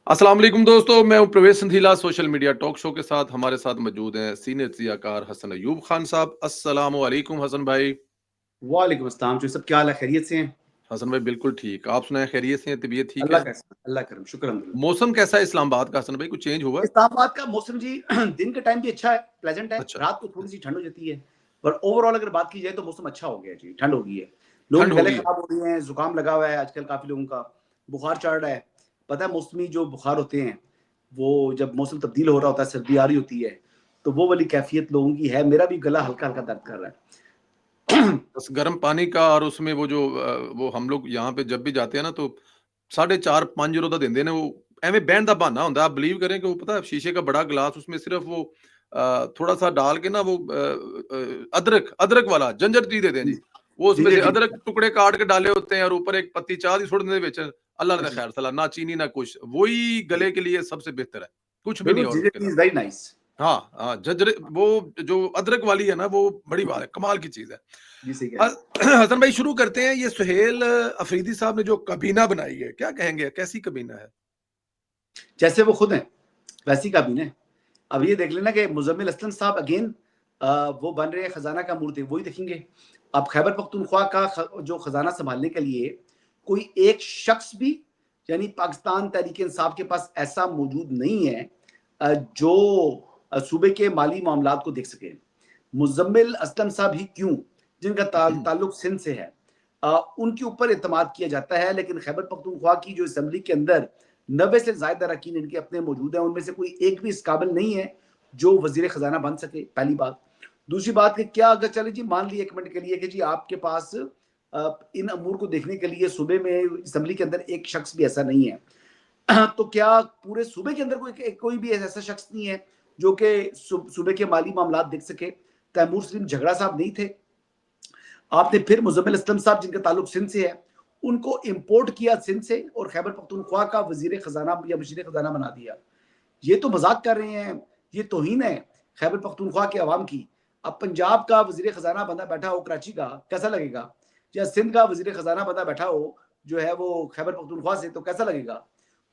अस्सलाम वालेकुम दोस्तों, मैं हूं प्रवेश संधीला। सोशल मीडिया टॉक शो के साथ हमारे साथ मौजूद हैं सीनियर तजज़ियाकार हसन अय्यूब खान साहब। अस्सलाम वालेकुम हसन भाई। वालेकुम अस्सलाम जी, सब क्या हाल है? खैरियत से हैं? हसन भाई बिल्कुल ठीक, आप सुनाएं खैरियत से हैं, तबीयत ठीक अल्लाह है? का एहसान, अल्लाह करम, शुक्र अल्हम्दुलिल्लाह। मौसम कैसा है इस्लामाबाद का हसन भाई, कुछ चेंज हुआ? इस्लामाबाद का मौसम जी दिन के टाइम भी अच्छा है, प्लेज़ेंट है, अच्छा, रात को थोड़ी-सी ठंड हो जाती है, पर ओवरऑल अगर बात की जाए तो मौसम अच्छा हो गया है जी, ठंड हो गई है। लोगों ठंड के हो गले गई है। खराब हो रहे हैं, ज़ुकाम लगा हुआ है आजकल काफ़ी लोगों का, बुखार चढ़ रहा है। पता है मौसमी जो बुखार होते हैं, वो जब मौसम तब्दील हो रहा होता है, सर्दी आ रही होती है, तो वो वाली कैफ़ियत लोगों की है। मेरा भी गला हल्का-हल्का दर्द कर रहा है। बस गर्म पानी का और उसमें वो जो वो हम लोग यहाँ पे जब भी जाते हैं ना तो 4.5 €5 दा देंदे ने वो एवें बहन दा बहाना होंदा है। आप बिलीव करें कि वो पता है शीशे का बड़ा गिलास उसमें सिर्फ वो थोड़ा-सा डाल के ना वो अदरक अदरक वाला जंजर टी देते हैं जी, जी। वो जी, उसमें जी, से जी। अदरक टुकड़े काट के डाले होते हैं और ऊपर एक पत्ती चाह दी सुੱਟ दिंदे विच। अल्लाह ने अच्छा, खैर सलाह ना चीनी ना कुछ। वही जी। गले के लिए सबसे बेहतर है। कुछ भी नहीं बिल्कुल, और जिंजर उसके टी इज़ अलावा। Very nice. हाँ, हाँ, जजरे वो जो अदरक वाली है ना वो बड़ी बात है, कमाल की चीज़ है। जी, सही कह ह रहे हैं। हसन भाई शुरू करते हैं। ये सुहेल अफरीदी साहब ने जो कबीना बनाई है, क्या कहेंगे? कैसी कबीना है? जैसे वो खुद हैं, वैसी काबीना है। अब ये देख लेना कि मुज़म्मिल असलम साहब अगेन वो बन रहे हैं खजाना का मूर्ति, वही देखेंगे। अब खैबर पख्तूनख्वा का जो खजाना संभालने के लिए कोई एक शख्स भी यानी पाकिस्तान तहरीक इंसाफ के पास ऐसा मौजूद नहीं है जो सूबे के माली मामलात को देख सके। मुज़म्मिल असलम साहब ही क्यों, जिनका ताल्लुक सिंध से है, उनके ऊपर एतमाद किया जाता है। लेकिन खैबर पख्तूनख्वा की जो असम्बली के अंदर 90 से ज़ायद अरकान इनके अपने मौजूद हैं, उनमें से कोई एक भी इस काबिल नहीं है जो वज़ीर ख़ज़ाना बन सके, पहली बात। दूसरी बात कि क्या अगर चले जी मान लिए 1 मिनट के लिए कि जी आपके पास इन अमूर को देखने के लिए सूबे में असम्बली के अंदर एक शख्स भी ऐसा नहीं है, तो क्या पूरे सूबे के अंदर कोई भी ऐसा शख्स नहीं है जो कि सूबे के माली मामलात देख सके? तैमूर सलीम झगड़ा साहब नहीं थे? आपने फिर मुज़म्मिल असलम साहब जिनका ताल्लुक सिंध से है, उनको इम्पोर्ट किया सिंध से और खैबर पख्तूनख्वा का वज़ीर ख़ज़ाना या मुशीर ख़ज़ाना बना दिया। ये तो मज़ाक कर रहे हैं, ये तौहीन है खैबर पख्तूनख्वा के अवाम की। अब पंजाब का वज़ीर ख़ज़ाना बंदा बैठा हो कराची का, कैसा लगेगा? या सिंध का वज़ीर ख़ज़ाना बंदा बैठा हो, जो है वो खैबर पख्तूनख्वा से, तो कैसा लगेगा?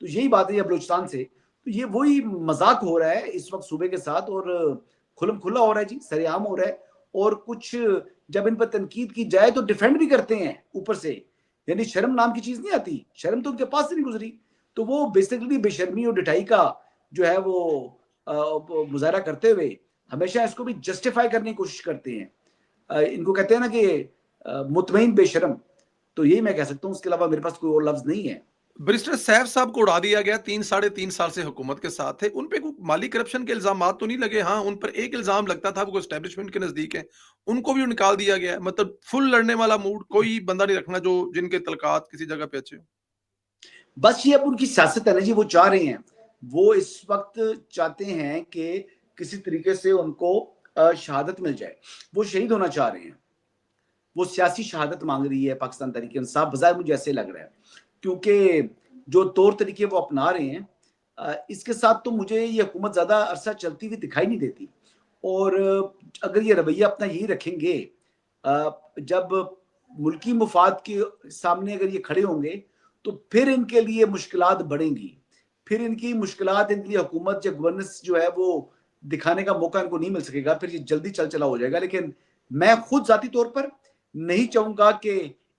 तो यही बात है या बलूचिस्तान से। तो ये वही मज़ाक हो रहा है इस वक़्त सूबे के साथ और खुल्म-खुला हो रहा है जी, सरेआम हो रहा है और कुछ जब इन पर तनकीद की जाए तो डिफेंड भी करते हैं ऊपर से। यानी शर्म नाम की चीज़ नहीं आती, शर्म तो उनके पास से नहीं गुज़री। तो वो बेसिकली बेशर्मी और ढिठाई का जो है वो मुज़ाहरा करते हुए हमेशा इसको भी जस्टिफाई करने की कोशिश करते हैं। इनको कहते हैं ना कि मुतमईन बेशर्म, तो यही मैं कह सकता हूँ, उसके अलावा मेरे पास कोई और लफ्ज़ नहीं है। बैरिस्टर सैफ साहब को उड़ा दिया गया, 3 साढ़े 3 साल से हुकूमत के साथ थे। उन पे कोई माली करप्शन के इल्ज़ामात तो नहीं लगे? हाँ, उन पर एक इल्ज़ाम लगता था, वो एस्टेब्लिशमेंट के नज़दीक हैं। उनको भी निकाल दिया गया है। मतलब फुल लड़ने वाला मूड कोई बंदा नहीं रखना जो जिनके तलक़ात किसी जगह पे अच्छे हों। बस ये अब उनकी सियासत है ना जी, वो चाह रहे हैं। वो इस वक़्त चाहते हैं कि किसी तरीके से उनको शहादत मिल जाए। वो शहीद होना चाह रहे हैं। वो सियासी शहादत माँग रही है पाकिस्तान तहरीक-ए-इंसाफ, बज़ाहिर मुझे ऐसे लग रहा है। क्योंकि जो तौर तरीके वो अपना रहे हैं इसके साथ तो मुझे ये हुकूमत ज़्यादा अरसा चलती हुई दिखाई नहीं देती। और अगर ये रवैया अपना यही रखेंगे जब मुल्की मुफ़ाद के सामने अगर ये खड़े होंगे, तो फिर इनके लिए मुश्किलात बढ़ेंगी। फिर इनकी मुश्किलात, इनके लिए हुकूमत या गवर्नेंस जो है वो दिखाने का मौका इनको नहीं मिल सकेगा, फिर ये जल्दी चल-चला हो जाएगा। लेकिन मैं खुद ज़ाती तौर पर नहीं चाहूँगा कि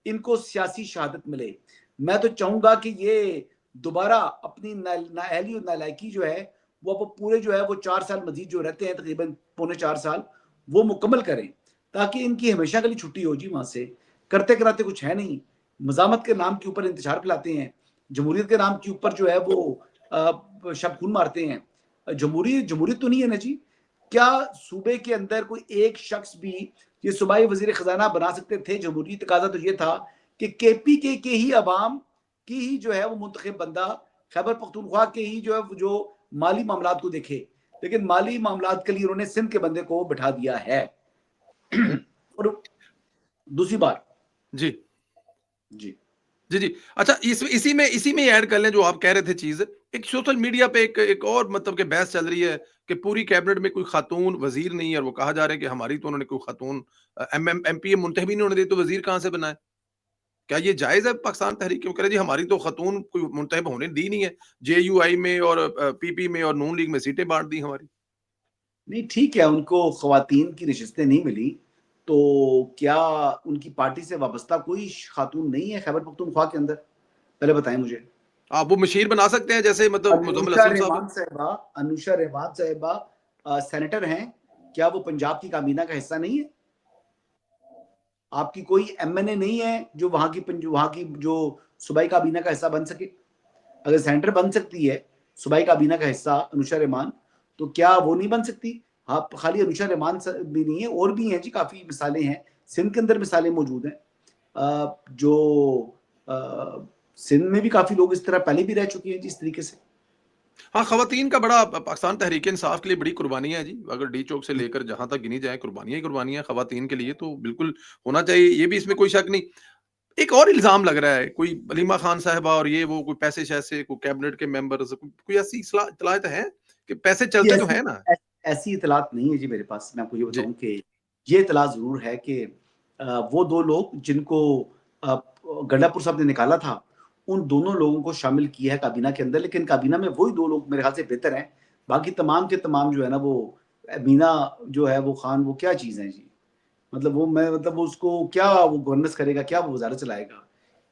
इनको सियासी शहादत मिले। मैं तो चाहूँगा कि ये दोबारा अपनी नाअहली और नालायकी जो है, वो अब पूरे जो है वो 4 साल मज़ीद जो रहते हैं, तकरीबन पौने 4 साल, वो मुकम्मल करें, ताकि इनकी हमेशा के लिए छुट्टी हो जी वहाँ से। करते-कराते कुछ है नहीं। मज़ामत के नाम के ऊपर इंतशार फैलाते हैं। जमहूरियत के नाम के ऊपर जो है वो शब खून मारते हैं। जमहूरियत तो नहीं है ना जी। क्या सूबे के अंदर कोई एक शख्स भी ये सूबाई वज़ीर ख़ज़ाना बना सकते थे? जमहूरी तकाज़ा तो ये था कि केपीके के ही अवाम की ही जो है वो मुंतखब बंदा खैबर पख्तूनख्वा के ही जो है वो जो माली मामलात को देखे। लेकिन माली मामलात के लिए उन्होंने सिंध के बंदे को बिठा दिया है। और दूसरी बात जी। जी। जी, जी। अच्छा इसी में ही ऐड कर लें जो आप कह रहे थे चीज़। एक सोशल मीडिया पे एक एक और मतलब कि बहस चल रही है कि पूरी कैबिनेट में कोई खातून वज़ीर नहीं है और वो कहा जा रहा है कि हमारी तो उन्होंने कोई खातून एमपीए मुंतखब ही नहीं होने दी, तो वज़ीर कहाँ से बना है? क्या ये जायज़ है पाकिस्तान तहरीक? क्यों कह रहे जी हमारी तो ख़तून कोई मुंतखब होने दी नहीं है। जेयूआई में और पीपी में और नून लीग में सीटें बाँट दी हमारी। नहीं ठीक है, उनको ख़वातीन की नशिस्तें नहीं मिली, तो क्या उनकी पार्टी से वाबस्ता कोई ख़ातून नहीं है खैबर पख्तूनख्वा के अंदर? पहले बताएँ मुझे। आप वो मशीर बना सकते हैं जैसे मतलब मुज़म्मिल अनुषा असलम साहब रहमान हैं। साहिबा अनुषा रहमान साहिबा सेनेटर हैं, क्या वो पंजाब की काबीना का हिस्सा नहीं है? आपकी कोई एमएनए नहीं है जो वहाँ की जो सूबाई काबीना का हिस्सा बन सके? अगर सेनेटर बन सकती है सूबाई काबीना का हिस्सा अनुषा रहमान, तो क्या वो नहीं बन सकती? हाँ, खाली अनुषा रहमान भी नहीं है, और भी हैं जी, काफ़ी मिसालें हैं। सिंध के अंदर मिसालें मौजूद हैं। जो सिंध में भी काफ़ी लोग इस तरह पहले भी रह चुके हैं जी, इस तरीके से। हाँ, ख़वातीन का बड़ा पाकिस्तान तहरीक-ए-इंसाफ के लिए बड़ी कुर्बानियाँ हैं जी। अगर डी चौक से लेकर जहाँ तक गिनी जाए कुर्बानियाँ ही कुर्बानियाँ हैं ख़वातीन के लिए तो बिल्कुल होना चाहिए, ये भी इसमें कोई शक नहीं। एक और इल्ज़ाम लग रहा है, कोई हलीमा खान साहिबा और ये वो कोई पैसे-शैसे, कोई कैबिनेट के मेंबर्स, कोई ऐसी इत्तलाएँ तो हैं कि पैसे जी, चलते तो हैं ना? ऐसी इत्तलात नहीं है जी मेरे पास। मैं आपको ये जी। बताऊँ कि ये इत्तला ज़रूर है कि वो 2 लोग जिनको अ, गंडापुर साहब ने निकाला था, उन दोनों लोगों को शामिल किया है काबीना के अंदर, लेकिन काबीना में वही 2 लोग मेरे ख़्याल से बेहतर हैं। बाकी तमाम के तमाम जो है ना वो मीना जो है वो खान, वो क्या चीज़ है जी। मतलब वो मैं मतलब वो उसको क्या वो गवर्नेंस करेगा, क्या वो वज़ारत चलाएगा,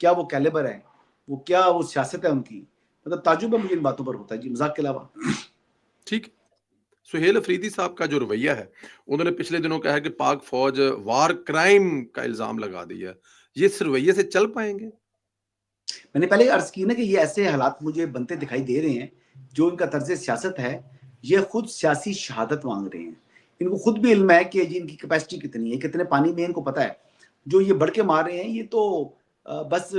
क्या वो कैलिबर है, वो क्या वो सियासत है उनकी। मतलब ताज्जुब है मुझे इन बातों पर होता है जी, मज़ाक के अलावा। ठीक। सुहेल अफरीदी साहब का जो रवैया है, उन्होंने पिछले दिनों कहा है कि पाक फ़ौज वार क्राइम का इल्ज़ाम लगा दिया। ये इस रवैये से चल पाएँगे? मैंने पहले अर्ज़ की ना कि ये ऐसे हालात मुझे बनते दिखाई दे रहे हैं, जो इनका तर्ज़ सियासत है, ये खुद सियासी शहादत माँग रहे हैं। इनको खुद भी इल्म है कि जी इनकी कैपेसिटी कितनी है, कितने पानी में है, इनको पता है। जो ये बढ़ के मार रहे हैं, ये तो बस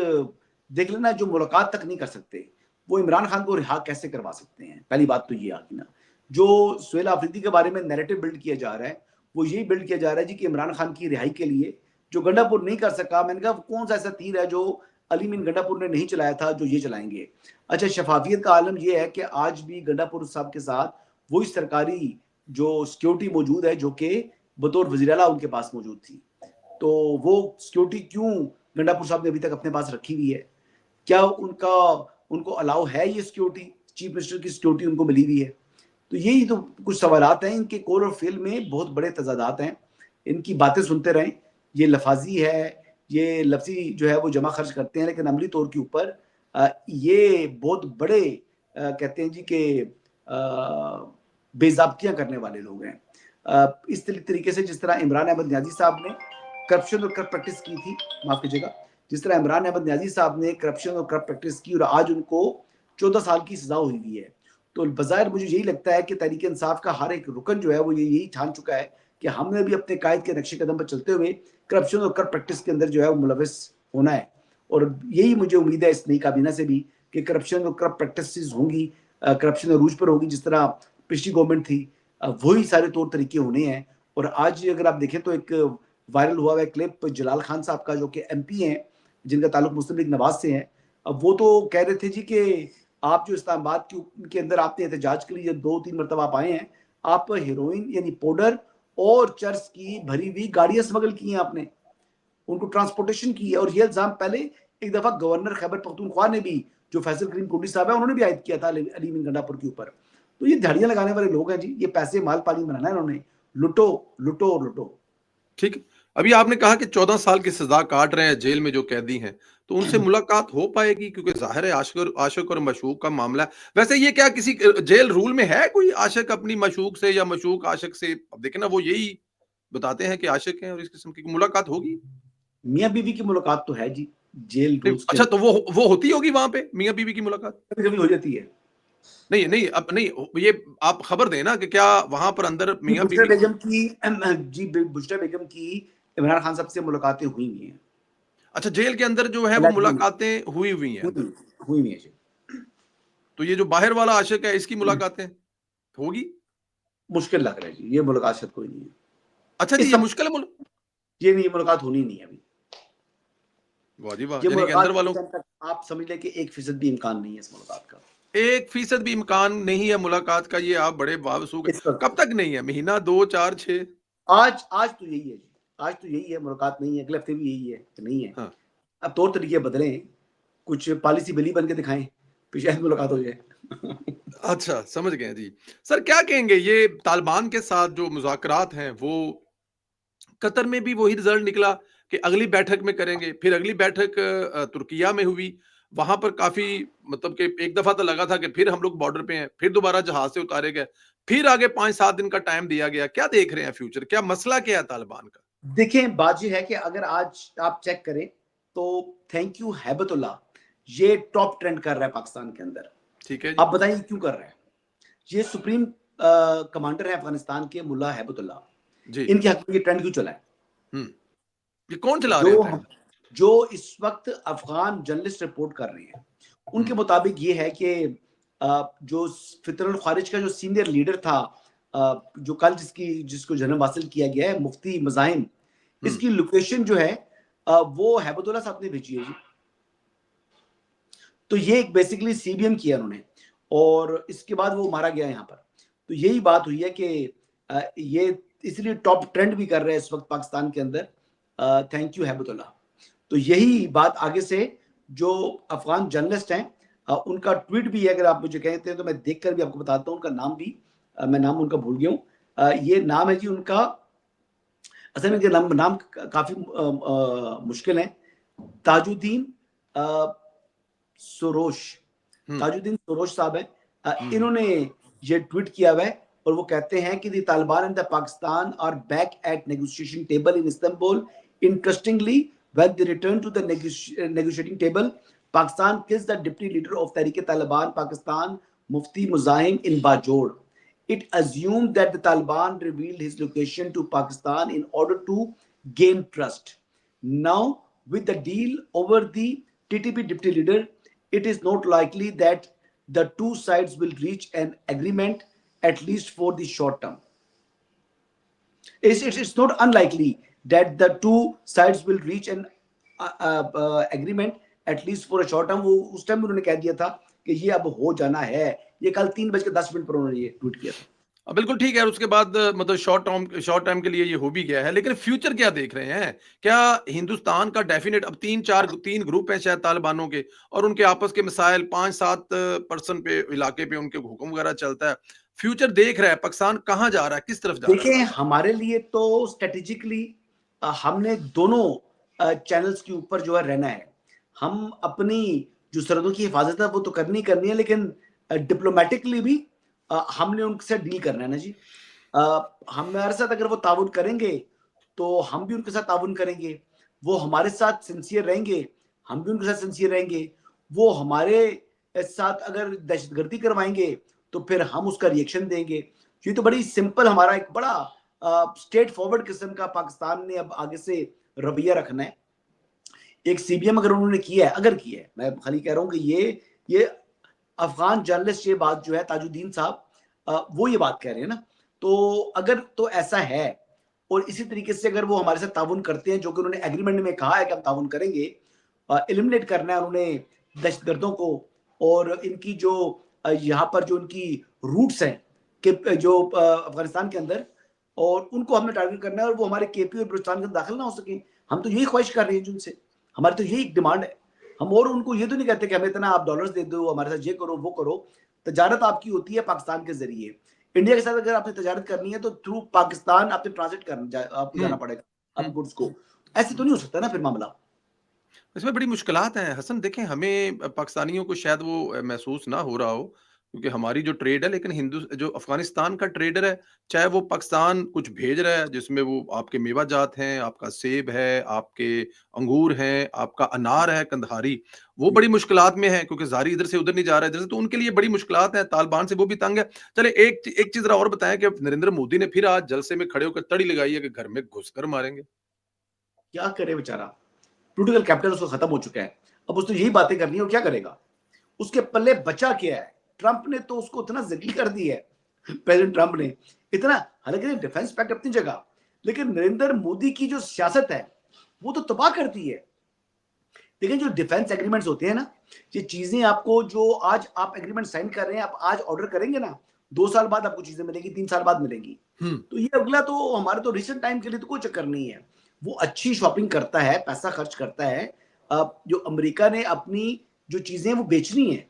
देख लेना, जो मुलाकात तक नहीं कर सकते, वो इमरान खान को रिहा कैसे करवा सकते हैं? पहली बात तो ये आ गई ना। जो सुहेल आफरीदी के बारे में नैरेटिव बिल्ड किया जा रहा है, वो यही बिल्ड किया जा रहा है जी कि इमरान खान की रिहाई के लिए जो गंडापुर नहीं कर सका, मैंने कहा कौन-सा ऐसा तीर है जो अली मीन गंडापुर ने नहीं चलाया था जो ये चलाएंगे। अच्छा, शफाफियत का आलम ये है कि आज भी गंडापुर साहब के साथ वही सरकारी जो सिक्योरिटी मौजूद है जो कि बतौर वज़ीर आला उनके पास मौजूद थी। तो वो सिक्योरिटी क्यों गंडापुर साहब ने अभी तक अपने पास रखी हुई है? क्या उनको अलाउ है ये सिक्योरिटी? चीफ मिनिस्टर की सिक्योरिटी उनको मिली हुई है? तो यही तो कुछ सवालात हैं, इनके कौल और फ़िल में बहुत बड़े तज़ादात हैं। इनकी बातें सुनते रहें, ये लफ़ाज़ी है, ये लफ्ज़ी जो है वो जमा खर्च करते हैं, लेकिन अमली तौर के ऊपर ये बहुत बड़े कहते हैं जी कि बेज़ाब्तियाँ करने वाले लोग हैं। इस तरीके से जिस तरह इमरान अहमद न्याज़ी साहब ने करप्शन और करप्ट प्रैक्टिस की थी, माफ़ कीजिएगा, जिस तरह इमरान अहमद न्याज़ी साहब ने करप्शन और करप्ट प्रैक्टिस की और आज उनको 14 साल की सज़ा हुई हुई है। तो बज़ाहिर मुझे यही लगता है कि तहरीक इंसाफ का हर एक रुकन जो है वो यही ठान चुका है कि हमने भी अपने कायद के नक्शे कदम पर चलते हुए करप्शन और करप्ट प्रैक्टिस के अंदर जो है वो मुलविस होना है। और यही मुझे उम्मीद है इस नई काबीना से भी कि करप्शन और करप्ट प्रैक्टिसेस होंगी, करप्शन अरूज पर होगी जिस तरह पिछली गवर्नमेंट थी। वही सारे तौर तरीके होने हैं। और आज अगर आप देखें तो एक वायरल हुआ है क्लिप जलाल खान साहब का जो कि एमपी हैं, जिनका ताल्लुक मुस्लिम लीग नवाज से है। अब वो तो कह रहे थे जी कि आप जो इस्लामाबाद के अंदर आपने एहतजाज के लिए 2-3 मरतबा आप आए हैं, आप हेरोइन यानी पाउडर और चर्स की भरी हुई गाड़ियाँ स्मगल की हैं आपने, उनको ट्रांसपोर्टेशन की है। और ये इल्ज़ाम पहले एक दफ़ा गवर्नर खैबर पख्तूनख्वा ने भी, जो फैसल करीम कोहली साहब है, उन्होंने भी आयद किया था अली मीन गंडापुर के ऊपर। तो ये दिहाड़ियाँ लगाने वाले लोग हैं जी, ये पैसे माल पानी बनाना है इन्होंने, लुटो, लुटो और लुटो। ठीक है। अभी आपने कहा कि 14 साल की सज़ा काट रहे हैं, जेल में जो कैदी हैं, तो उनसे मुलाकात हो पाएगी? क्योंकि ज़ाहिर है आशिक और मशूक का मामला है। वैसे ये क्या किसी जेल रूल में है कोई आशिक अपनी मशूक से या मशूक आशिक से, अब देखें ना वो यही बताते हैं कि आशिक हैं और इस किस्म की मुलाकात होगी? मियाँ बीवी की मुलाकात तो है जी, जेल नहीं, रूल्स के अच्छा अंदर तो वो होती होगी वहाँ पे मियाँ-बीवी की मुलाकात? कभी-कभी हो जाती है। नहीं, नहीं, अब नहीं ये आप खबर दें ना कि क्या वहाँ पर अंदर जी, बुशरा मियाँ-बीवी बेगम की बुशरा बेगम की इमरान खान साहब से मुलाकातें हुई हुई हैं। अच्छा जेल के अंदर जो है वो एलिजली मुलाकातें हुई हुई हैं अंदर। हुई हुई हैं जी। तो ये जो बाहर वाला आशिक है इसकी मुलाकातें होगी? मुश्किल लग रहा है जी, ये मुलाकात शायद कोई नहीं है। अच्छा जी इस ये वक़्त मुश्किल है ये नहीं, मुलाकात होनी नहीं है अभी। वाह जी वाह! ये यानी कि अंदर मुलाकात के इस वालों टाइम तक आप समझ लें कि 1% भी इम्कान नहीं है इस मुलाकात का। 1% भी इम्कान नहीं है मुलाकात का, ये आप बड़े बावसूख इस हैं। कब वक़्त तक नहीं है? महीना, 2, 4, 6? आज आज तो यही है जी, आज तो यही है, मुलाकात नहीं है, अगले हफ्ते भी यही है कि नहीं है। हाँ। अब तौर तरीके बदलें, कुछ पॉलिसी बिल ही बन के दिखाएं, फिर शायद मुलाकात हो जाए। अच्छा, समझ गए जी। सर क्या कहेंगे ये तालिबान के साथ जो मुज़ाकरात हैं वो कतर में भी वही रिज़ल्ट निकला कि अगली बैठक में करेंगे, फिर अगली बैठक तुर्किया में हुई, वहाँ पर काफ़ी मतलब कि एक दफ़ा तो लगा था कि फिर हम लोग बॉर्डर पे हैं, फिर दोबारा जहाज़ से उतारे गए, फिर आगे 5-7 दिन का टाइम दिया गया। क्या देख रहे हैं फ्यूचर? क्या मसला क्या है तालिबान का? देखिए, बात ये है कि अगर आज आप चेक करें, तो थैंक यू हैबतुल्लाह, ये टॉप ट्रेंड कर रहा है पाकिस्तान के अंदर। ठीक है जी। आप बताइए क्यों कर रहा है? ये सुप्रीम कमांडर है अफ़गानिस्तान के मुल्ला हैबतुल्लाह, जी। इनके हक में ये ट्रेंड क्यों चला है? हुँ। ये कौन चला रहे हैं जो ट्रेंड? हम जो इस वक़्त अफ़गान जर्नलिस्ट रिपोर्ट कर रहे हैं, हुँ, उनके मुताबिक ये है कि जो फितरतुल ख़ारिज का जो सीनियर लीडर था, जो कल जिसको जन्म हासिल किया गया है, मुफ्ती मज़ाहिम, हुँ। इसकी लोकेशन जो है वो हैबतुल्लाह साहब ने भेजी है जी। तो ये एक बेसिकली सीबीएम किया उन्होंने, और इसके बाद वो मारा गया यहाँ पर। तो यही बात हुई है कि ये इसलिए टॉप ट्रेंड भी कर रहे हैं इस वक्त पाकिस्तान के अंदर, थैंक यू हैबतुल्लाह। तो यही बात आगे से जो अफगान जर्नलिस्ट हैं, उनका ट्वीट भी है, अगर आप मुझे कहते हैं तो मैं देख कर भी आपको बताता हूँ उनका नाम भी। मैं नाम उनका भूल गया हूँ। ये नाम है जी उनका, असल में इनके नाम काफी मुश्किल है। ताजुद्दीन अ, सुरोश, हुँ, ताजुद्दीन सुरोश साहब हैं। हुँ, हुँ। इन्होंने ये ट्वीट किया हुआ है, और वो कहते हैं कि the Taliban and the Pakistan are back at negotiation table in Istanbul. Interestingly, when they return to the negotiating table, Pakistan kills the deputy leader of Tehreek-e-Taliban Pakistan, Mufti Muzahim, in Bajor. It assumed that the Taliban revealed his location to Pakistan in order to gain trust. Now, with the deal over the TTP deputy leader, it is not likely that the two sides will reach an agreement, at least for the short term. It's not unlikely that the two sides will reach an agreement, at least for a short term. वो उस time उन्होंने कह दिया था कि ये अब हो जाना है। ये कल 3:10 पर उन्होंने ये ट्वीट किया था। बिल्कुल ठीक है और उसके बाद मतलब शॉर्ट टाइम के लिए ये हो भी गया है, लेकिन फ्यूचर क्या देख रहे हैं? क्या हिंदुस्तान का डेफिनिट अब 3 ग्रुप हैं शायद तालिबानों के और उनके आपस के मसाइल 5-7 पर्सन पे इलाके पे उनके हुक्म वगैरह चलता है। फ्यूचर देख रहा है, पाकिस्तान कहाँ जा रहा है, किस तरफ जा रहा है? देखिए, हमारे लिए तो स्ट्रेटेजिकली हमने दोनों चैनल्स के ऊपर जो है रहना है। हम अपनी जो सरहदों की हिफाजत है वो तो करनी करनी है, लेकिन डिप्लोमेटिकली भी हमने उनसे डील करना है ना जी। हमारे साथ अगर वो ताउन करेंगे तो हम भी उनके साथ ताउन करेंगे। वो हमारे साथ सिंसियर रहेंगे, हम भी उनके साथ सिंसियर रहेंगे। वो हमारे साथ अगर दहशतगर्दी करवाएंगे तो फिर हम उसका रिएक्शन देंगे। ये तो बड़ी सिंपल, हमारा एक बड़ा स्ट्रेट फॉरवर्ड किस्म का पाकिस्तान ने अब आगे से रवैया रखना है। एक सीबीएम अगर उन्होंने किया है, अगर किया है, मैं खाली कह रहा हूँ कि ये अफगान जर्नलिस्ट, ये बात जो है ताजुद्दीन साहब, वो ये बात कह रहे हैं ना, तो अगर तो ऐसा है, और इसी तरीके से अगर वो हमारे साथ ताउन करते हैं, जो कि उन्होंने एग्रीमेंट में कहा है कि हम ताउन करेंगे, एलिमिनेट करना है उन्होंने दहशतगर्दों को, और इनकी जो यहाँ पर जो उनकी रूट्स हैं कि जो अफगानिस्तान के अंदर, और उनको हमने टारगेट करना है, और वो हमारे केपी और बलूचिस्तान के अंदर दाखिल ना हो सके। हम तो यही ख्वाहिश कर रहे हैं उनसे, हमारी तो यही डिमांड है। हम और उनको ये तो नहीं कहते कि हमें इतना आप डॉलर्स दे दो, हमारे साथ ये करो वो करो। तजारत आपकी होती है पाकिस्तान के जरिए। इंडिया के साथ अगर आपने तजारत करनी है तो थ्रू पाकिस्तान आपने ट्रांजिट करना, आपको हुँ, जाना पड़ेगा हुँ, आप गुड्स को। हुँ, ऐसे हुँ। तो नहीं हो सकता ना फिर मामला। इसमें बड़ी मुश्किलात हैं हसन देखें हमें पाकिस्तानियों को शायद वो महसूस ना हो रहा हो क्योंकि हमारी जो ट्रेड है लेकिन हिंदू जो अफगानिस्तान का ट्रेडर है चाहे वो पाकिस्तान कुछ भेज रहा है जिसमें वो आपके मेवा जात हैं आपका सेब है आपके अंगूर हैं आपका अनार है कंधारी वो बड़ी मुश्किलात में है क्योंकि जारी इधर से उधर नहीं जा रहा है इधर से तो उनके लिए बड़ी मुश्किलात हैं तालिबान से वो भी तंग है चले एक चीज जरा और बताएं कि नरेंद्र मोदी ने फिर आज जलसे में खड़े होकर तड़ी लगाई है कि घर में घुसकर मारेंगे क्या करे बेचारा, पोलिटिकल कैपिटल उसका खत्म हो चुका है। अब उसने यही बातें करनी है, और क्या करेगा? उसके पल्ले बचा क्या है? ट्रंप ने तो उसको इतना जलील कर दी है, प्रेसिडेंट ट्रंप ने इतना। हालांकि डिफेंस पैक्ट अपनी जगह, लेकिन नरेंद्र मोदी की जो सियासत है वो तो तबाह करती है। लेकिन जो डिफेंस एग्रीमेंट्स होते हैं ना, ये चीजें आपको, जो आज आप एग्रीमेंट साइन कर रहे हैं, आप आज ऑर्डर करेंगे ना, 2 साल बाद आपको चीजें मिलेंगी, 3 साल बाद मिलेंगी। हम्म तो ये अगला तो हमारे तो रिसेंट टाइम के लिए तो कोई चक्कर नहीं है। वो अच्छी शॉपिंग करता है, पैसा खर्च करता है, जो अमेरिका ने अपनी जो चीजें वो बेचनी है,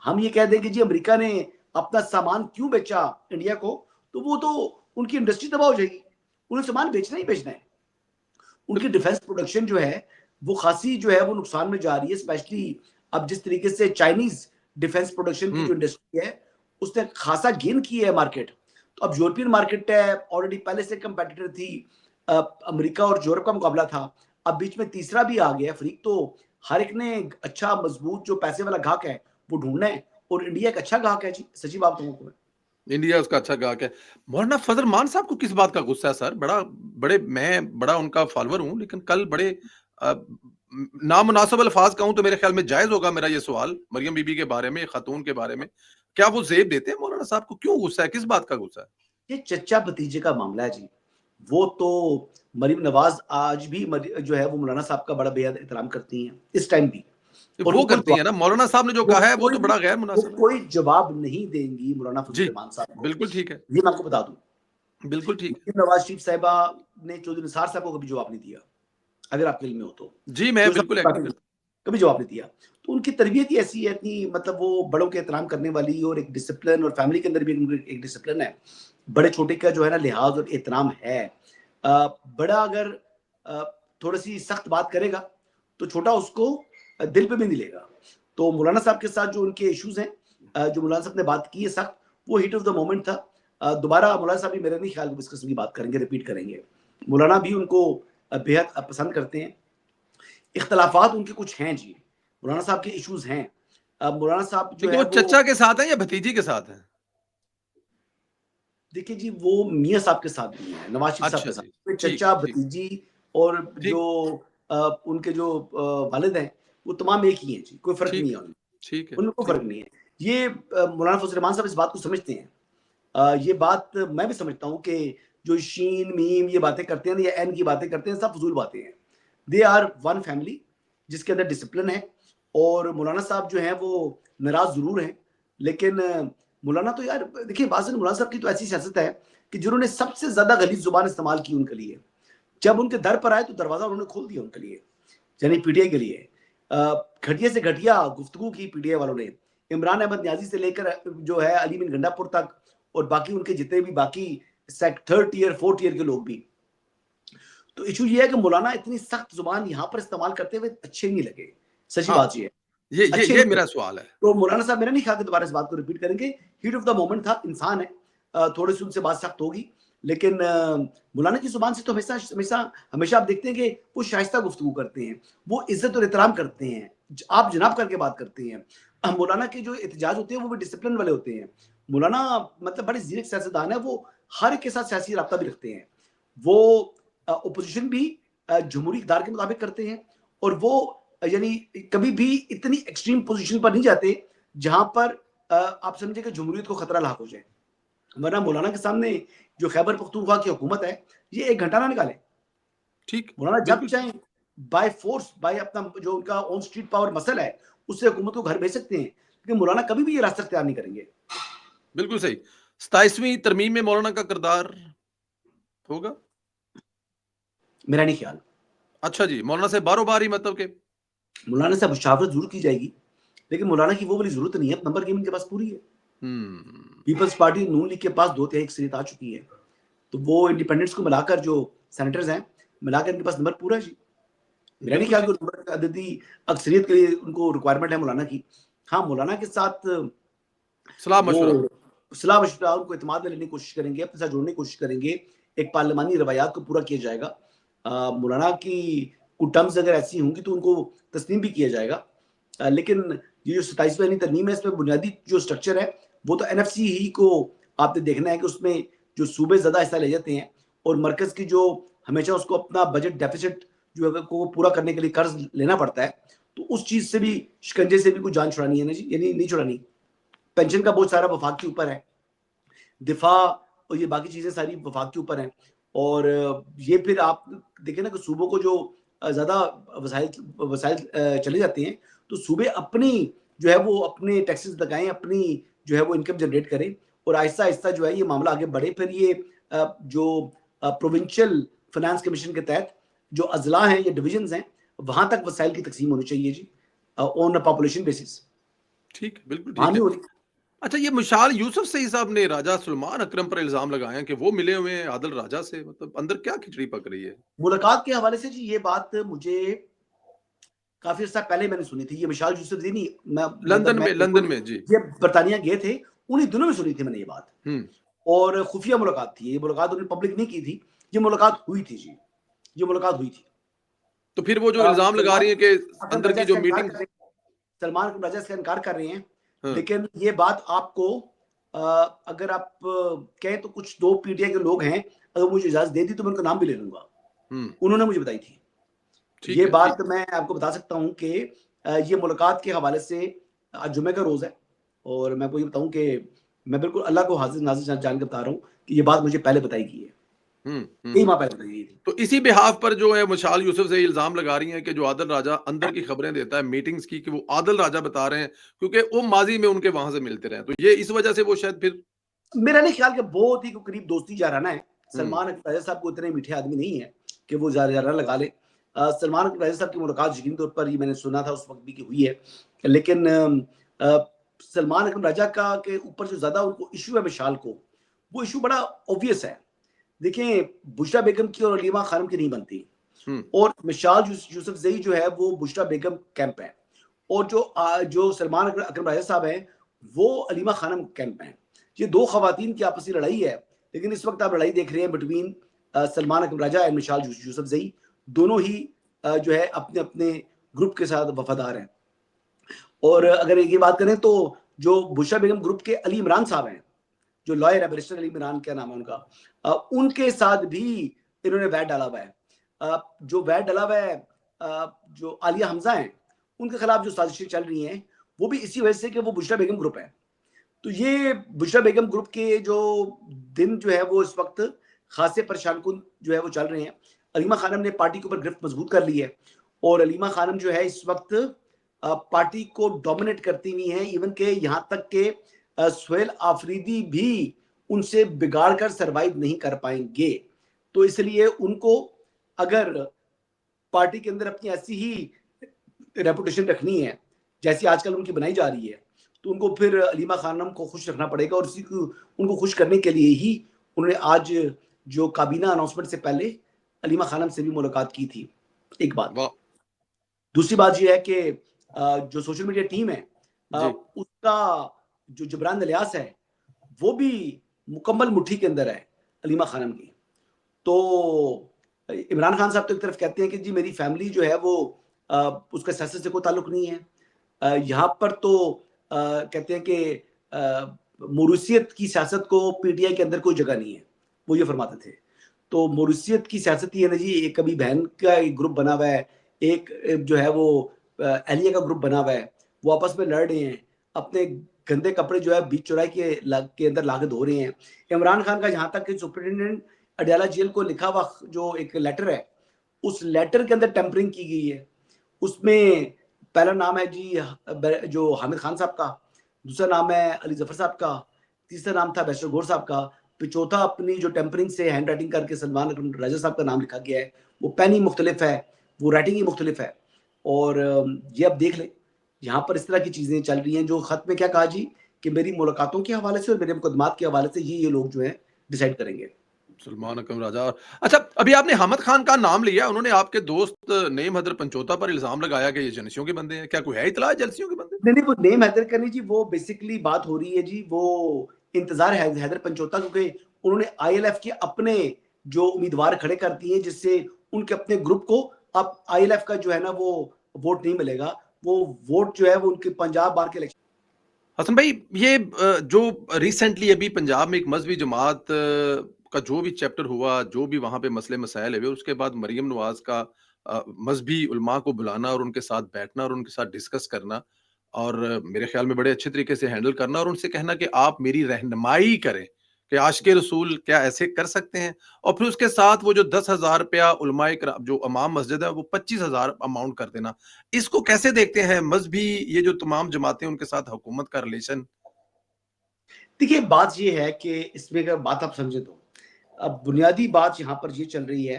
हम ये कह दें कि जी अमेरिका ने अपना सामान क्यों बेचा इंडिया को, तो वो तो उनकी इंडस्ट्री तबाह हो जाएगी। उन्हें सामान बेचना ही बेचना है। उनकी बिल्कुल। डिफेंस प्रोडक्शन जो है वो खासी जो है वो नुकसान में जा रही है, स्पेशली अब जिस तरीके से चाइनीज डिफेंस प्रोडक्शन की हुँ, जो इंडस्ट्री है उसने खासा गेन किया है मार्केट। तो अब यूरोपियन मार्केट है ऑलरेडी पहले से कंपेटिटर थी, अमेरिका और यूरोप का मुकाबला था, अब बीच में तीसरा भी आ गया फ्रीक। तो हर एक ने अच्छा मजबूत जो पैसे वाला ग्राहक है वो ढूंढना है, और इंडिया एक अच्छा ग्राहक है जी, सच्ची बात कहूं तो मैं। इंडिया उसका अच्छा ग्राहक है। मौलाना फजल मान साहब को किस बात का गुस्सा है सर? मैं बड़ा उनका फॉलोवर हूँ, लेकिन कल बड़े नामुनासिब अल्फाज़ कहूँ तो मेरे ख्याल में जायज़ होगा मेरा ये सवाल, मरियम बीबी के बारे में, खातून के बारे में। क्या वो ज़ेब देते हैं मौलाना साहब को? क्यों गुस्सा है? किस बात का गुस्सा है? ये चच्चा भतीजे का मामला है जी। वो तो मरीम नवाज आज भी जो है वो मौलाना साहब का बड़ा बेहद एहतराम करती हैं, इस टाइम भी। ये और वो करती हैं ना, मौलाना साहब ने जो वो कहा है वो कोई तो बड़ा गैर वो मुनासिब है। कोई जवाब नहीं देंगी मौलाना फजल जी, रहमान साहब को, बिल्कुल ठीक है। ये मैं आपको बता दूं। बिल्कुल ठीक है। मरीम नवाज शरीफ साहिबा ने चौधरी निसार साहब को कभी जवाब नहीं दिया, अगर आपके इल्म में हो तो। जी, मैं चौधरी बिल्कुल साहब एग्री को करता कभी जवाब नहीं दिया। तो उनकी तरबियत ही ऐसी है, इतनी मतलब वो बड़ों के एहतराम करने वाली, और एक डिसिप्लिन, और फैमिली के अंदर भी एक डिसिप्लिन है। बड़े छोटे का जो है ना लिहाज और एहतराम है। बड़ा अगर अ, थोड़ी सी सख्त बात करेगा तो छोटा उसको दिल पे भी नहीं लेगा। तो मौलाना साहब के साथ जो उनके इश्यूज हैं, जो मौलाना साहब ने बात की है सख्त, वो हीट ऑफ द मोमेंट था। दोबारा मौलाना साहब भी मेरे नहीं ख्याल इस किस्म की बात करेंगे, रिपीट करेंगे। मौलाना भी उनको बेहद पसंद करते हैं। इख्तलाफात उनके कुछ हैं जी, मौलाना साहब के इश्यूज हैं। मौलाना साहब जो लेकिन है वो वो, चचा के साथ हैं या भतीजी के साथ हैं? देखिए जी वो मियाँ साहब के साथ नहीं है, नवाज शरीफ साहब अच्छा के जी, साथ ठीक चचा है, ठीक, भतीजी, और जो ठीक, उनके जो वालिद हैं वो तमाम एक ही हैं जी, कोई फर्क नहीं ठीक है है, उनमें, ठीक है, उनमें कोई ठीक फर्क है, नहीं है। ये मौलाना फजल रहमान साहब इस बात को समझते हैं। ये बात मैं भी समझता हूँ कि जो शीन मीम ये बातें करते हैं या एन की बातें करते हैं, सब फजूल बातें हैं। दे आर वन फैमिली जिसके अंदर डिसिप्लिन है। और मौलाना साहब जो हैं वो नाराज जरूर हैं, लेकिन मौलाना तो यार देखिए, बाज़ मौलाना साहब की तो ऐसी सियासत है कि जिन्होंने सबसे ज्यादा गलीज जुबान इस्तेमाल की उनके लिए, जब उनके दर पर आए तो दरवाजा उन्होंने खोल दिया उनके लिए, यानी पीटीआई के लिए। घटिया से घटिया गुफ्तगू की पीटीआई वालों ने, इमरान अहमद न्याजी से लेकर जो है अली बिन गंडापुर तक, और बाकी उनके जितने भी बाकी थर्ड टीयर फोर्थ टीयर के लोग भी। तो इशू ये है कि मौलाना इतनी सख्त जुबान यहाँ पर इस्तेमाल करते हुए अच्छे नहीं लगे, सच्ची हाँ, बात ये है, ये ये अच्छे ये नहीं मेरा लगे। सवाल है। तो मौलाना साहब मेरा नहीं ख्याल कि दोबारा इस बात को रिपीट करेंगे। हीट ऑफ द मोमेंट था, इंसान है, थोड़ी सी उनसे बात सख्त होगी, लेकिन मौलाना की जुबान से तो हमेशा हमेशा हमेशा आप देखते हैं कि वो शाइस्ता गुफ्तगू करते हैं, वो इज्जत और एहतराम करते हैं, आप जनाब करके बात करते हैं। मौलाना के जो एहतजाज होते हैं वो भी डिसिप्लिन वाले होते हैं। मौलाना मतलब बड़े जीरक सियासतदान है, वो हर एक के साथ सियासी रब्ता भी रखते हैं। वो अपोजिशन भी जमहूरी इक़्तिदार के मुताबिक करते हैं, और वो यानी कभी भी इतनी एक्सट्रीम पोजीशन पर नहीं जाते जहां पर आप समझे कि जमहूरियत को खतरा लाक हो जाए। वरना मौलाना के सामने जो खैबर पख्तूनख्वा की हुकूमत है, ये एक घंटा ना निकाले। ठीक, मौलाना जब बिल्कुल ठीक, चाहें बाय फोर्स, बाय अपना जो उनका ऑन स्ट्रीट पावर मसल है, उससे हुकूमत को घर भेज सकते हैं, लेकिन मौलाना कभी भी ये रास्ता इख्तियार नहीं करेंगे। बिल्कुल सही। 27वीं तरमीम में मौलाना का किरदार होगा? मेरा नहीं ख्याल। अच्छा जी, मौलाना से बारो-बार ही मतलब कि मौलाना से मुशावरत जरूर की जाएगी, लेकिन मौलाना की वो वाली जरूरत नहीं है, नंबर गेम इनके पास पूरी है। हुँ, पीपल्स पार्टी नून लीग के पास 2 तिहाई अक्सरियत आ चुकी है, तो वो इंडिपेंडेंट्स को मिलाकर जो सेनेटर्स हैं, मिलाकर इनके पास नंबर पूरा है जी। मेरा नहीं बिल्कुल ख्याल ठीक। कि अददी अक्सरियत के लिए उनको रिक्वायरमेंट है मौलाना की। हाँ, मौलाना के साथ वो सलाह-मशवरा। सलाह मशवरा, उनको इत्मीनान में लेने की कोशिश करेंगे, अपने साथ जोड़ने की कोशिश करेंगे, एक पार्लिमानी रवायात को पूरा किया जाएगा। मौलाना की कुछ टर्म्स अगर ऐसी होंगी तो उनको तस्लीम भी किया जाएगा। लेकिन ये जो 27वीं तरमीम है, इसमें बुनियादी जो स्ट्रक्चर है वो तो एनएफसी ही को आपने देखना है कि उसमें जो सूबे ज़्यादा हिस्सा ले जाते हैं, और मरकज़ की जो हमेशा उसको अपना बजट डेफिसिट जो है को पूरा करने के लिए कर्ज लेना पड़ता है, तो उस चीज़ से भी, शिकंजे से भी कुछ जान छुड़ानी है ना जी, यानी नहीं छुड़ानी। पेंशन का बोझ सारा वफाक के ऊपर है, दिफा और ये बाकी चीज़ें सारी वफाक के ऊपर हैं। और ये फिर आप देखें ना कि सूबों को जो ज़्यादा वसाइल वसाइल चले जाते हैं, तो सूबे अपनी जो है वो अपने टैक्सेस लगाएँ, अपनी जो है वो इनकम जनरेट करें, और आहिस्ता-आहिस्ता जो है ये मामला आगे बढ़े। फिर ये जो प्रोविंशियल फाइनेंस कमीशन के तहत जो अज़ला हैं या डिविजन्स हैं, वहां तक वसाइल की तकसीम होनी चाहिए जी, ऑन पॉपुलेशन बेसिस। ठीक, बिल्कुल वहां ठीक नहीं है। होनी। अच्छा, ये मुशाल यूसुफ सईद साहब ने राजा सुलेमान अकरम पर इल्ज़ाम लगाए हैं कि वो मिले हुए हैं आदिल राजा से, मतलब अंदर क्या खिचड़ी पक रही है? मुलाकात के हवाले से जी ये बात मुझे काफी अर्सा पहले मैंने सुनी थी। ये विशाल यूसुफ नहीं, मैं मतलब मैं लंदन में, जी। ये बरतानिया गए थे, उन्हीं दिनों में सुनी थी मैंने ये बात। हुँ। और खुफिया मुलाकात थी ये, मुलाकात उन्होंने पब्लिक नहीं की थी, ये मुलाकात हुई थी जी, ये मुलाकात हुई थी। तो फिर वो जो इल्ज़ाम लगा सलमान रही है कि अकरम अंदर राजा की जो इसका इनकार मीटिंग। कर रहे हैं, सलमान अकरम राजा इसका इनकार कर रहे हैं। हाँ। लेकिन ये बात आपको अगर आप कहें तो कुछ 2 पीटीआई के लोग हैं, अगर मुझे इजाज़त दे दी तो मैं उनका नाम भी ले लूँगा। हुँ। उन्होंने मुझे बताई थी। ठीक ये है, बात ठीक। मैं आपको बता सकता हूँ कि ये मुलाकात के हवाले से आज जुमे का रोज़ है और मैं आपको ये बताऊँ कि मैं बिल्कुल अल्लाह को हाज़िर-नाज़िर जान के बता रहा हूँ कि ये बात मुझे पहले बताई गई है। हुँ, हुँ, 1 हुँ। माह पहले बताई गई थी। तो इसी बिहाफ़ पर जो है मुशाल यूसुफ से इल्ज़ाम लगा रही हैं कि जो आदिल राजा अंदर की खबरें देता है मीटिंग्स की, कि वो आदिल राजा बता रहे हैं, क्योंकि वो माज़ी में उनके वहाँ से मिलते रहे हैं। तो ये इस वजह से वो शायद फिर। मेरा नहीं ख्याल कि बहुत ही करीब दोस्ती जाराना है। हुँ, सलमान अख्तर साहब को इतने मीठे आदमी नहीं है कि वो जाराना लगा ले। सलमान अख्तर साहब की मुलाकात यकीनी तौर पर ये मैंने सुना था उस वक़्त भी कि हुई है। लेकिन सलमान अकरम राजा का के ऊपर जो ज़्यादा उनको इश्यू है विशाल को, वो इश्यू बड़ा ऑब्वियस है। देखें, बुशरा बेगम की और अलीमा खानम की नहीं बनती हुँ। और मिशाल यूसुफ़ज़ई जो है वो बुशरा बेगम कैंप है और जो सलमान अकरम राजा साहब हैं, वो अलीमा खानम कैंप हैं। ये 2 ख़वातीन की आपसी लड़ाई है, लेकिन इस वक़्त आप लड़ाई देख रहे हैं बिटवीन सलमान अकरम राजा एंड मिशाल यूसुफ़ज़ई। दोनों ही जो है अपने-अपने ग्रुप के साथ वफ़ादार हैं। और अगर ये बात करें तो जो बुशरा बेगम ग्रुप के अली इमरान साहब हैं, जो लॉयर है, बैरिस्टर अली इमरान क्या नाम है उनका, उनके साथ भी इन्होंने वैट डाला हुआ है। जो वैट डाला हुआ है, जो आलिया हमजा हैं, उनके खिलाफ जो साजिशें चल रही हैं, वो भी इसी वजह से कि वो बुशरा बेगम ग्रुप है। तो ये बुशरा बेगम ग्रुप के जो दिन जो है वो इस वक्त खासे परेशान कुन जो है वो चल रहे हैं। अलीमा खानम ने पार्टी के ऊपर गिरफ्त मजबूत कर ली है और अलीमा खानम जो है इस वक्त पार्टी को डोमिनेट करती हुई हैं, इवन के यहाँ तक के सुहेल आफरीदी भी उनसे बिगाड़ कर सर्वाइव नहीं कर पाएंगे। तो इसलिए उनको अगर पार्टी के अंदर अपनी ऐसी ही रेपुटेशन रखनी है जैसी आजकल उनकी बनाई जा रही है, तो उनको फिर अलीमा खानम को खुश रखना पड़ेगा और उनको खुश करने के लिए ही उन्होंने आज जो काबीना अनाउंसमेंट से पहले अलीमा खानम से भी मुलाकात की थी। एक बात। वाह! दूसरी बात ये है कि जो सोशल मीडिया टीम है, जी। उसका जो जबरान इलियास है, वो भी मुकम्मल मुट्ठी के अंदर है अलीमा खानम की। तो इमरान खान साहब तो एक तरफ कहते हैं कि जी मेरी फैमिली जो है वो उसका सियासत से कोई ताल्लुक नहीं है। यहाँ पर तो कहते हैं कि मोरूसियत की सियासत को पीटीआई के अंदर कोई जगह नहीं है, वो ये फरमाते थे। तो मोरूसियत की सियासत ये है ना जी, एक कभी बहन का एक ग्रुप बना हुआ है, एक जो है वो एहलिया का ग्रुप बना हुआ है, वो आपस में लड़ रहे हैं, अपने गंदे कपड़े जो है बीच चौराहे के अंदर लाके धो रहे हैं। इमरान खान का यहाँ तक कि सुप्रिंटेंडेंट अडयाला जेल को लिखा हुआ जो एक लेटर है, उस लेटर के अंदर टेम्परिंग की गई है। उसमें पहला नाम है जी जो हामिद खान साहब का, दूसरा नाम है अली जफर साहब का, तीसरा नाम था बैरिस्टर गौर साहब का, फिर चौथा अपनी जो टेम्परिंग से हैंड राइटिंग करके सलमान अकरम राजा साहब का नाम लिखा गया है। वो पेन ही मुख्तलिफ है, वो राइटिंग ही मुख्तलिफ है। और ये आप देख लें, यहाँ पर इस तरह की चीज़ें चल रही हैं। जो खत में क्या कहा जी कि मेरी मुलाकातों के हवाले से और मेरे मुकदमात के हवाले से ये लोग जो है डिसाइड करेंगे। सलमान अकरम राजा। अच्छा, अभी आपने हामिद खान का नाम लिया, उन्होंने आपके दोस्त नईम हैदर पंचोता पर इल्ज़ाम लगाया कि ये एजेंसियों के बंदे हैं। क्या कोई है इत्तला एजेंसियों के बंदे? नहीं, नहीं, वो नेम हैदर करनी जी, वो बेसिकली बात हो रही है जी, वो इंतज़ार है हैदर पंचोता, क्योंकि उन्होंने आईएलएफ के अपने जो उम्मीदवार खड़े कर दिए, जिससे उनके अपने ग्रुप को अब आईएलएफ का जो है ना वो वोट नहीं मिलेगा। वो वोट जो है वो उनके पंजाब बार के इलेक्शन। हसन भाई, ये जो रिसेंटली अभी पंजाब में एक मज़हबी जमात का जो भी चैप्टर हुआ, जो भी वहाँ पे मसले मसाइल हुए, उसके बाद मरियम नवाज़ का मज़हबी उलमा को बुलाना और उनके साथ बैठना और उनके साथ डिस्कस करना और मेरे ख़्याल में बड़े अच्छे तरीके से हैंडल करना और उनसे कहना कि आप मेरी रहनुमाई करें, कि आशिक़े रसूल क्या ऐसे कर सकते हैं? और फिर उसके साथ वो जो ₹10,000 उलमाए किरा जो इमाम मस्जिद है, वो 25,000 अमाउंट कर देना। इसको कैसे देखते हैं मज़हबी ये जो तमाम जमातें उनके साथ हुकूमत का रिलेशन? देखिए, बात ये है कि इसमें अगर बात आप समझें तो अब बुनियादी बात यहाँ पर ये चल रही है,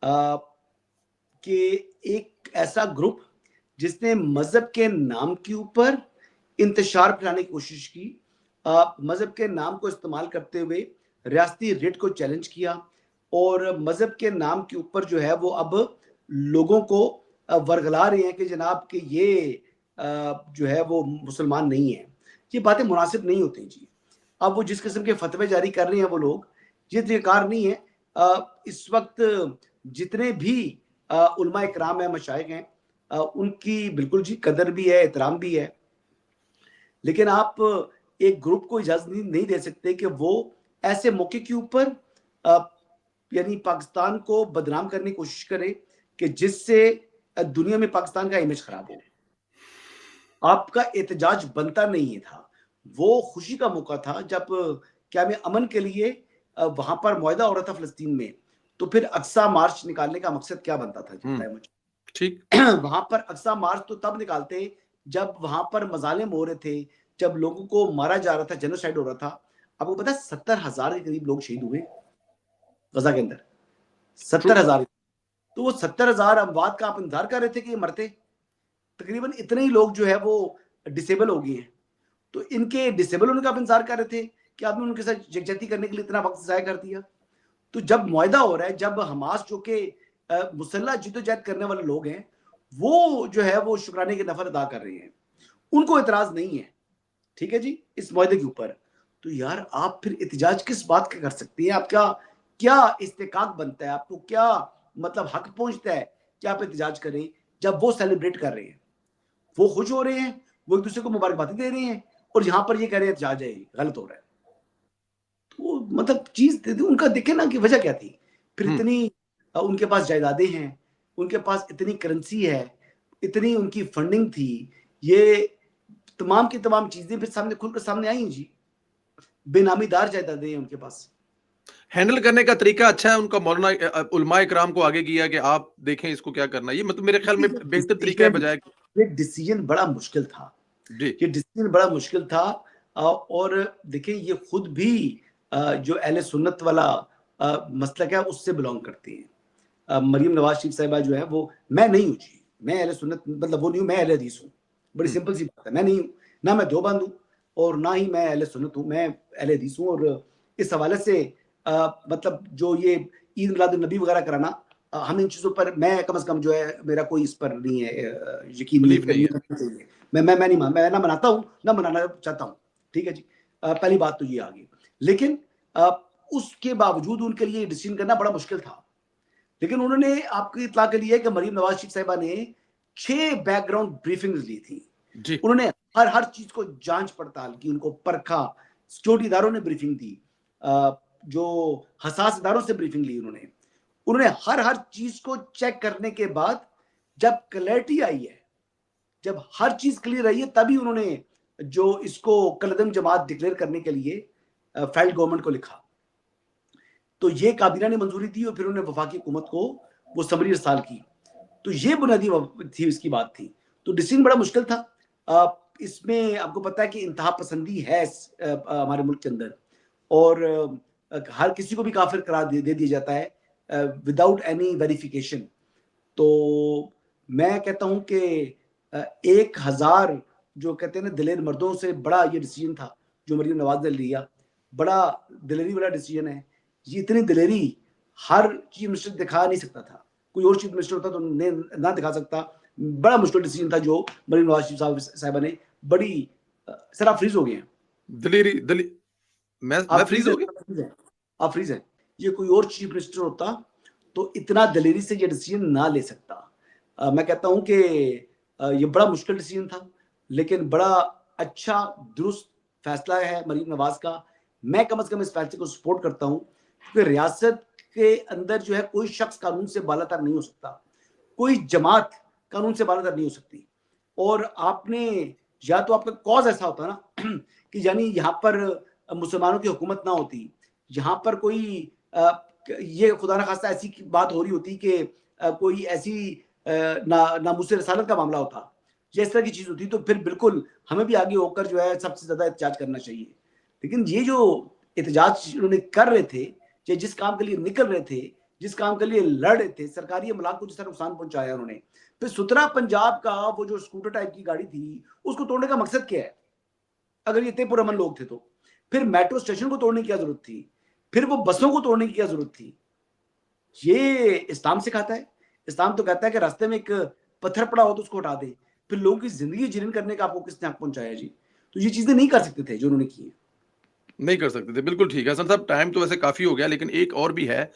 अ, कि एक ऐसा ग्रुप जिसने मजहब के नाम के ऊपर इंतशार फैलाने की कोशिश की, मजहब के नाम को इस्तेमाल करते हुए रियासती रेट को चैलेंज किया, और मजहब के नाम के ऊपर जो है वो अब लोगों को वर्गला रहे हैं कि जनाब कि ये जो है वो मुसलमान नहीं है। ये बातें मुनासिब नहीं होती जी। अब वो जिस किस्म के फतवे जारी कर रहे हैं वो लोग, ये तरीक़ाकार नहीं है। इस वक्त जितने भी उलमा इकराम है, मशाइख हैं, उनकी बिल्कुल जी कदर भी है, एहतराम भी है, लेकिन आप एक ग्रुप को इजाज़त नहीं दे सकते कि वो ऐसे मौके के ऊपर यानी पाकिस्तान को बदनाम करने की कोशिश करे कि जिससे दुनिया में पाकिस्तान का इमेज खराब हो। आपका एहतजाज बनता नहीं था। वो खुशी का मौका था जब क्या में अमन के लिए वहां पर मुआहदा हो रहा था फ़लस्तीन में, तो फिर अक्सा मार्च निकालने का मकसद क्या बनता था, बताएं मुझे। ठीक। वहां पर अक्सा मार्च तो तब निकालते जब वहां पर मजालिम हो रहे थे, जब लोगों को मारा जा रहा था, जेनोसाइड हो रहा था। आपको पता है 70,000 के करीब लोग शहीद हुए गजा के अंदर, ट्रू। 70,000। तो वो 70,000 अमवात का आप इंतजार कर रहे थे कि ये मरते, तकरीबन इतने ही लोग जो है वो डिसेबल हो गए हैं। तो इनके डिसेबल होने का आप इंतजार कर रहे थे कि आपने उनके साथ यकजहती करने के लिए इतना वक्त ज़ाया कर दिया। तो जब मुआहदा हो रहा है, जब हमास जो कि मुसल्लह जिद्दोजहद करने वाले लोग हैं, वो जो है वो शुक्राने की नफर अदा कर रहे हैं, उनको एतराज नहीं है, ठीक है जी, इस मुआहदे के ऊपर। तो यार आप फिर एहतजाज किस बात का कर सकते हैं? आपका क्या इस्तेकाक बनता है? आपको क्या मतलब हक पहुंचता है कि आप एहतजाज करें जब वो सेलिब्रेट कर रहे हैं, वो खुश हो रहे हैं, वो एक दूसरे को मुबारकबादी दे रहे हैं, और यहाँ पर ये कह रहे हैं एहतजाज है, गलत हो रहा है। तो मतलब चीज उनका देखे ना कि वजह क्या थी। फिर इतनी उनके पास जायदादें हैं, उनके पास इतनी करेंसी है, इतनी उनकी फंडिंग थी, ये तमाम की तमाम चीजें फिर सामने खुलकर सामने आई जी। बेनामीदार जायदादें हैं उनके पास। हैंडल करने का तरीका अच्छा है उनका, मौलाना उलमाए किराम को आगे किया कि आप देखें इसको क्या करना है। ये मतलब मेरे ख्याल में बेहतर तरीका है बजाय ये डिसीजन बड़ा मुश्किल था। जी। ये डिसीजन बड़ा मुश्किल था। और देखिए ये खुद भी जो अहले सुन्नत वाला मसलक है उससे बिलोंग करती हैं। मरियम नवाज शरीफ साहिबा जो है वो, मैं नहीं हूँ जी, मैं अहले सुन्नत मतलब वो नहीं हूँ, मैं अहले हदीस हूँ। बड़ी सिंपल सी बात है, मैं नहीं हूँ, ना मैं देवबंद हूँ और ना ही मैं अहले सुन्नत हूँ, मैं अहले हदीस हूँ। और इस हवाले से मतलब जो ये ईद मिलाद नबी वगैरह कराना, हम इन चीज़ों पर मैं कम से कम जो है मेरा कोई इस पर नहीं है, यकीन नहीं है बिलीव कि नहीं नहीं है। करना चाहिए। मैं ना मनाता हूँ ना मनाना चाहता हूँ, ठीक है जी। पहली बात तो ये आ गई। लेकिन उसके बावजूद उनके लिए डिसीजन करना बड़ा मुश्किल था। लेकिन उन्होंने, आपकी इत्तला के लिए, कि मरीम नवाज शरीफ साहिबा ने 6 बैकग्राउंड ब्रीफिंग्स ली थी। जी। उन्होंने हर चीज को जांच पड़ताल की, उनको परखा, सिक्योरिटी इदारों ने ब्रीफिंग दी, जो हसास इदारों से ब्रीफिंग ली उन्होंने। उन्होंने हर चीज को चेक करने के बाद जब क्लैरिटी आई है, जब हर चीज क्लियर आई है, तभी उन्होंने जो इसको कलदम जमात डिक्लेयर करने के लिए फेडरल गवर्नमेंट को लिखा। तो ये काबीना ने मंजूरी दी और फिर उन्होंने वफाकी हुकूमत को वो समरी इरसाल की। तो ये बुनियादी थी, इसकी बात थी। तो डिसीजन बड़ा मुश्किल था। इसमें आपको पता है कि इंतहा पसंदी है हमारे मुल्क के अंदर, और हर किसी को भी काफिर करार दे दिया जाता है विदाउट एनी वेरिफिकेशन। तो मैं कहता हूं कि 1,000 जो कहते हैं ना दिलेर मर्दों से बड़ा ये डिसीजन था जो मरीम नवाज ने लिया। बड़ा दिलेरी वाला डिसीजन है। ये इतनी दिलेरी हर चीफ मिनिस्टर दिखा नहीं सकता था, कोई और चीफ मिनिस्टर होता तो ना दिखा सकता। बड़ा मुश्किल डिसीजन था जो मरीम नवाज शरीफ साहिबा ने, बड़ी सर आप फ्रीज हो गए हैं। दलेरी दली मैं आप फ्रीज फ्रीज हो हैं, गया। आप फ्रीज हैं। ये कोई और चीफ मिनिस्टर होता तो इतना दलेरी से ये डिसीजन ना ले सकता। मैं कहता हूं कि ये बड़ा मुश्किल डिसीजन था, लेकिन बड़ा अच्छा दुरुस्त फैसला है मरीम नवाज का। मैं कम से कम इस फैसले को सपोर्ट करता हूं, क्योंकि रियासत के अंदर जो है कोई शख्स कानून से बालातर नहीं हो सकता, कोई जमात कानून से बालातर नहीं हो सकती। और आपने, या तो आपका कॉज ऐसा होता ना कि यानी यहाँ पर मुसलमानों की हुकूमत ना होती, यहाँ पर कोई ये खुदा न खास्ता ऐसी बात हो रही होती कि कोई ऐसी नामूस रसालत का मामला होता, या इस तरह की चीज होती, तो फिर बिल्कुल हमें भी आगे होकर जो है सबसे ज्यादा एहतजाज करना चाहिए। लेकिन ये जो एहतजाज उन्होंने कर रहे थे, या जिस काम के लिए निकल रहे थे, जिस काम के लिए लड़ रहे थे, सरकारी अमलाक को जिस तरह नुकसान पहुंचाया उन्होंने। फिर सुतरा पंजाब का वो जो स्कूटर टाइप की गाड़ी थी, उसको तोड़ने का मकसद क्या है? अगर ये इतने पुरअमन लोग थे तो। फिर मेट्रो स्टेशन को तोड़ने की क्या जरूरत थी? फिर वो बसों को तोड़ने की क्या जरूरत थी? ये इस्लाम सिखाता है। इस्लाम तो कहता है कि रास्ते में एक पत्थर पड़ा हो तो उसको हटा दे। फिर लोगों की जिंदगी जीर्ण करने का आपको किसने हक पहुंचाया जी? तो ये चीजें नहीं कर सकते थे जो उन्होंने की है। नहीं कर सकते थे, बिल्कुल ठीक है। हसन साहब टाइम तो वैसे काफ़ी हो गया लेकिन एक और भी है।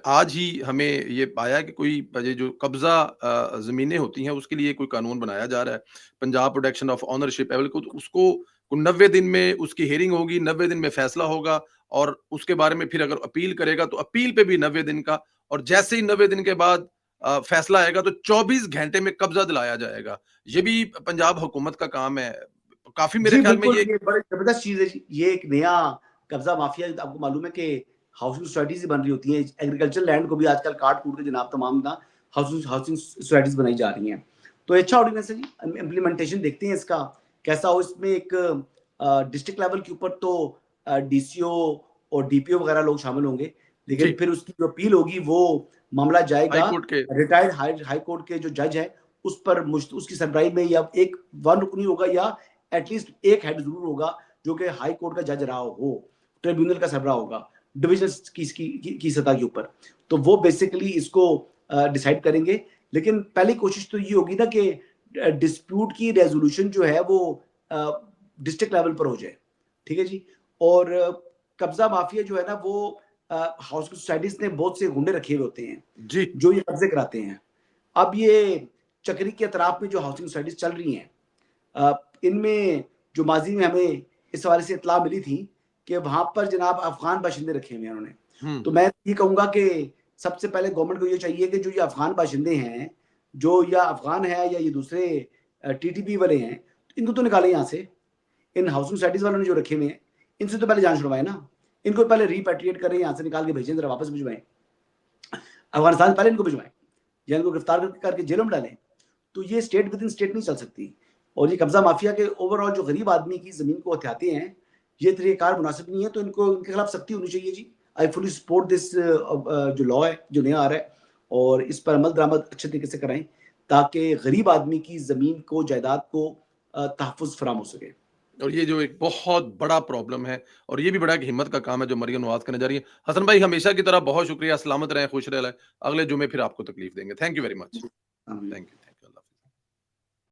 आज ही हमें ये पाया कि कोई ये जो कब्ज़ा ज़मीनें होती हैं उसके लिए कोई कानून बनाया जा रहा है। पंजाब प्रोटेक्शन ऑफ ओनरशिप एवल को तो उसको 90 दिन में उसकी हियरिंग होगी, 90 दिन में फैसला होगा और उसके बारे में फिर अगर अपील करेगा तो अपील पे भी 90 दिन का और जैसे ही 90 दिन के बाद फैसला आएगा तो 24 घंटे में कब्ज़ा दिलाया जाएगा। ये भी पंजाब हुकूमत का काम है। काफ़ी मेरे जी, ख्याल में बिल्कुल, ये ये बड़ी ज़बरदस्त चीज़ है जी। ये एक नया कब्ज़ा माफ़िया आपको मालूम है कि हाउसिंग सोसाइटीज़ ही बन रही होती हैं। एग्रीकल्चर लैंड को भी आजकल काट-कूट के जनाब तमाम ना हाउसिंग हाउसिंग सोसाइटीज़ बनाई जा रही हैं। तो ये अच्छा ऑर्डिनेंस है जी। इम्प्लीमेंटेशन देखते हैं इसका कैसा हो। इसमें एक डिस्ट्रिक्ट लेवल के ऊपर तो डीसीओ और डीपीओ वगैरह लोग शामिल होंगे। लेकिन जी, फिर उसकी जो अपील होगी वो मामला हाई जाएगा कोर्ट के रिटायर्ड हाई कोर्ट के जो जज है उस पर उसकी सरबराही में या एक वन रुकनी होगा या एटलीस्ट एक हेड जरूर होगा जो कि हाई कोर्ट का जज रहा हो, ट्रिब्यूनल का सरबराह होगा डिवीजन की सतह के ऊपर। तो वो बेसिकली इसको डिसाइड करेंगे। लेकिन पहली कोशिश तो ये होगी ना कि डिस्प्यूट की रेजोल्यूशन जो है वो डिस्ट्रिक्ट लेवल पर हो जाए। ठीक है जी। और कब्जा माफिया जो है ना वो हाउस सोसाइटीज ने बहुत से गुंडे रखे हुए होते हैं जी। जो ये कब्जे कराते हैं। अब ये चक्री के अतराफ में जो हाउसिंग सोसाइटीज चल रही हैं इनमें जो माजी में हमें इस हवाले से इतला मिली थी कि वहां पर जनाब अफगान बाशिंदे रखे हुए हैं उन्होंने। हुँ। तो मैं ये कहूंगा कि सबसे पहले गवर्नमेंट को ये चाहिए कि जो ये अफगान बाशिंदे हैं जो या अफगान है या ये दूसरे टीटीपी वाले हैं इनको तो निकालें यहाँ से। इन हाउसिंग सोसाइटीज वालों ने जो रखे हुए हैं इनसे तो पहले जान छुड़वाए ना। इनको पहले रिपेट्रिएट करें, यहाँ से निकाल के भेजें, जरा वापस भिजवाएं अफगानिस्तान, पहले इनको भिजवाएं या इनको गिरफ्तार करके जेलों में डालें। तो ये स्टेट विद इन स्टेट नहीं चल सकती। और ये कब्जा माफिया के ओवरऑल जो गरीब आदमी की जमीन को हथियाते हैं ये तरीक़ाकार मुनासिब नहीं है। तो इनको इनके खिलाफ सख्ती होनी चाहिए जी। आई फुली सपोर्ट दिस जो लॉ है जो नया आ रहा है और इस पर अमल दरामद अच्छे तरीके से कराएं ताकि गरीब आदमी की जमीन को जायदाद को तहफ़्फ़ुज़ फराम हो सके। और ये जो एक बहुत बड़ा प्रॉब्लम है और ये भी बड़ा एक हिम्मत का काम है जो मरियम नवाज़ करने जा रही है। हसन भाई हमेशा की तरह बहुत शुक्रिया, सलामत रहें, खुश रहें। अगले जुमे फिर आपको तकलीफ देंगे। Thank you very much. आमीन। Thank you.